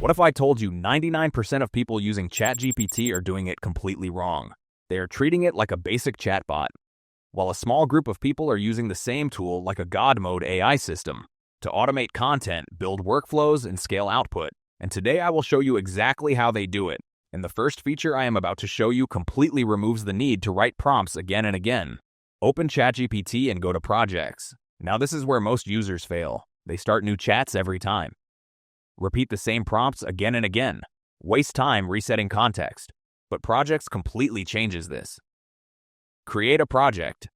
What if I told you 99% of people using ChatGPT are doing it completely wrong? They are treating it like a basic chatbot, while a small group of people are using the same tool like a God mode AI system to automate content, build workflows, and scale output. And today I will show you exactly how they do it. And the first feature I am about to show you completely removes the need to write prompts again and again. Open ChatGPT and go to Projects. Now this is where most users fail. They start new chats every time. Repeat the same prompts again and again. Waste time resetting context. But Projects completely changes this. Create a project.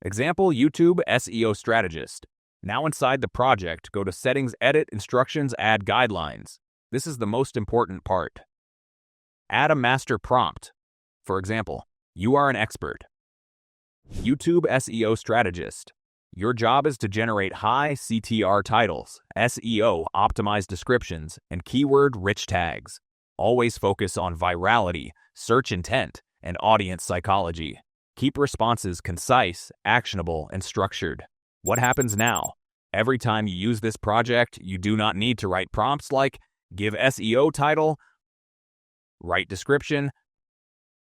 Example, YouTube SEO strategist. Now inside the project, go to Settings, Edit, Instructions, Add Guidelines. This is the most important part. Add a master prompt. For example, you are an expert. YouTube SEO strategist. Your job is to generate high CTR titles, SEO optimized descriptions, and keyword-rich tags. Always focus on virality, search intent, and audience psychology. Keep responses concise, actionable, and structured. What happens now? Every time you use this project, you do not need to write prompts like give SEO title, write description,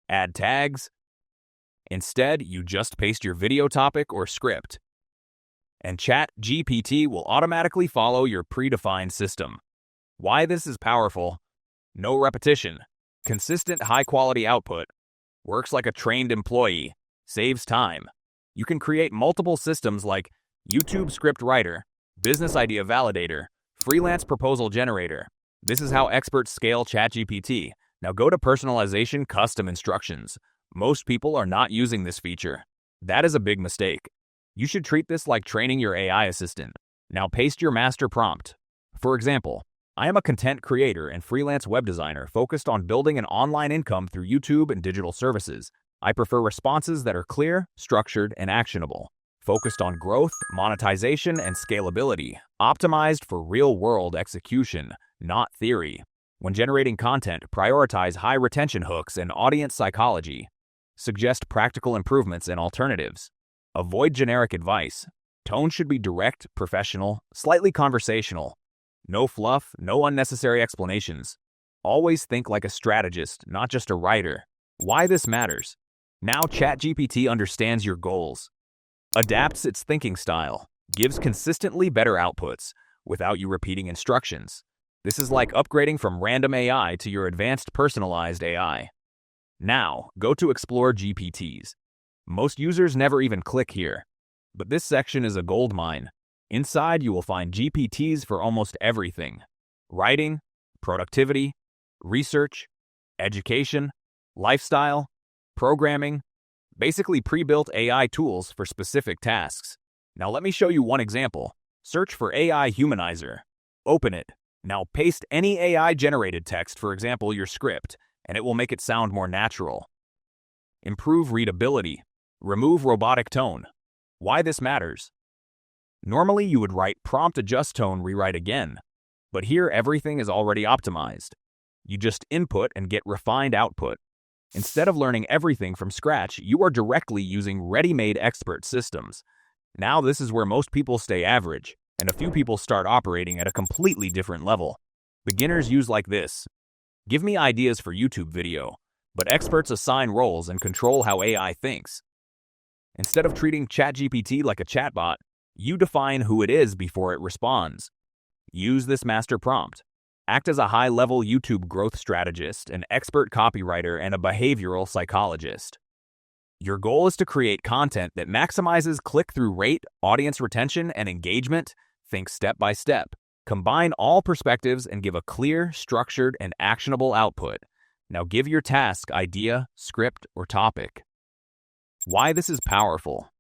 add tags. Instead, you just paste your video topic or script, and ChatGPT will automatically follow your predefined system. Why this is powerful? No repetition, consistent high-quality output, works like a trained employee, saves time. You can create multiple systems like YouTube script writer, business idea validator, freelance proposal generator. This is how experts scale ChatGPT. Now go to personalization custom instructions. Most people are not using this feature. That is a big mistake. You should treat this like training your AI assistant. Now paste your master prompt. For example, I am a content creator and freelance web designer focused on building an online income through YouTube and digital services. I prefer responses that are clear, structured, and actionable, focused on growth, monetization, and scalability, optimized for real-world execution, not theory. When generating content, prioritize high retention hooks and audience psychology. Suggest practical improvements and alternatives. Avoid generic advice. Tone should be direct, professional, slightly conversational. No fluff, no unnecessary explanations. Always think like a strategist, not just a writer. Why this matters? Now ChatGPT understands your goals, adapts its thinking style, gives consistently better outputs without you repeating instructions. This is like upgrading from random AI to your advanced personalized AI. Now, go to Explore GPTs. Most users never even click here, but this section is a goldmine. Inside, you will find GPTs for almost everything: writing, productivity, research, education, lifestyle, programming, basically pre-built AI tools for specific tasks. Now let me show you one example. Search for AI Humanizer. Open it. Now paste any AI-generated text, for example, your script, and it will make it sound more natural. Improve readability. Remove robotic tone. Why this matters? Normally, you would write prompt adjust tone rewrite again, but here everything is already optimized. You just input and get refined output. Instead of learning everything from scratch, you are directly using ready-made expert systems. Now this is where most people stay average, and a few people start operating at a completely different level. Beginners use like this. Give me ideas for YouTube video, but experts assign roles and control how AI thinks. Instead of treating ChatGPT like a chatbot, you define who it is before it responds. Use this master prompt. Act as a high-level YouTube growth strategist, an expert copywriter, and a behavioral psychologist. Your goal is to create content that maximizes click-through rate, audience retention, and engagement. Think step by step. Combine all perspectives and give a clear, structured, and actionable output. Now give your task idea, script, or topic. Why this is powerful?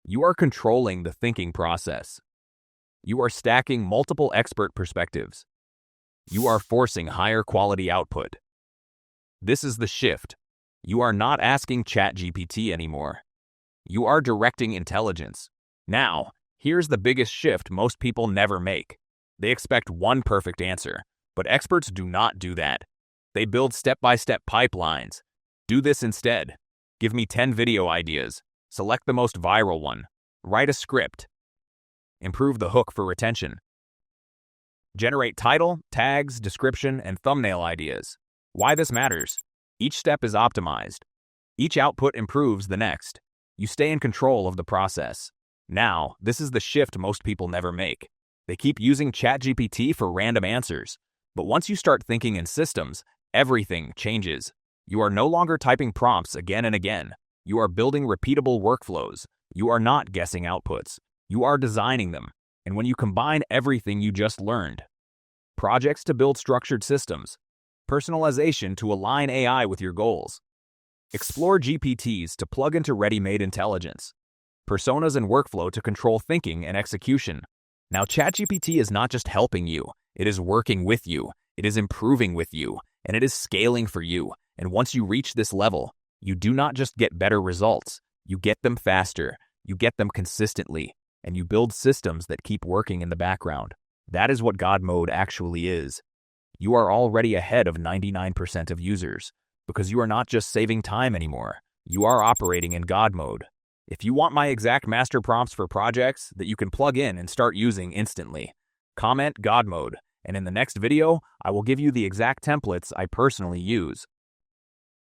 You are controlling the thinking process. You are stacking multiple expert perspectives. You are forcing higher quality output. This is the shift. You are not asking ChatGPT anymore. You are directing intelligence. Now, here's the biggest shift most people never make. They expect one perfect answer, but experts do not do that. They build step-by-step pipelines. Do this instead. Give me 10 video ideas. Select the most viral one. Write a script. Improve the hook for retention. Generate title, tags, description, and thumbnail ideas. Why this matters? Each step is optimized. Each output improves the next. You stay in control of the process. Now, this is the shift most people never make. They keep using ChatGPT for random answers. But once you start thinking in systems, everything changes. You are no longer typing prompts again and again. You are building repeatable workflows. You are not guessing outputs. You are designing them. And when you combine everything you just learned, projects to build structured systems, personalization to align AI with your goals, explore GPTs to plug into ready-made intelligence, personas and workflow to control thinking and execution. Now, ChatGPT is not just helping you, it is working with you, it is improving with you, and it is scaling for you. And once you reach this level, you do not just get better results, you get them faster, you get them consistently, and you build systems that keep working in the background. That is what God mode actually is. You are already ahead of 99% of users, because you are not just saving time anymore, you are operating in God mode. If you want my exact master prompts for projects that you can plug in and start using instantly, comment God mode, and in the next video, I will give you the exact templates I personally use.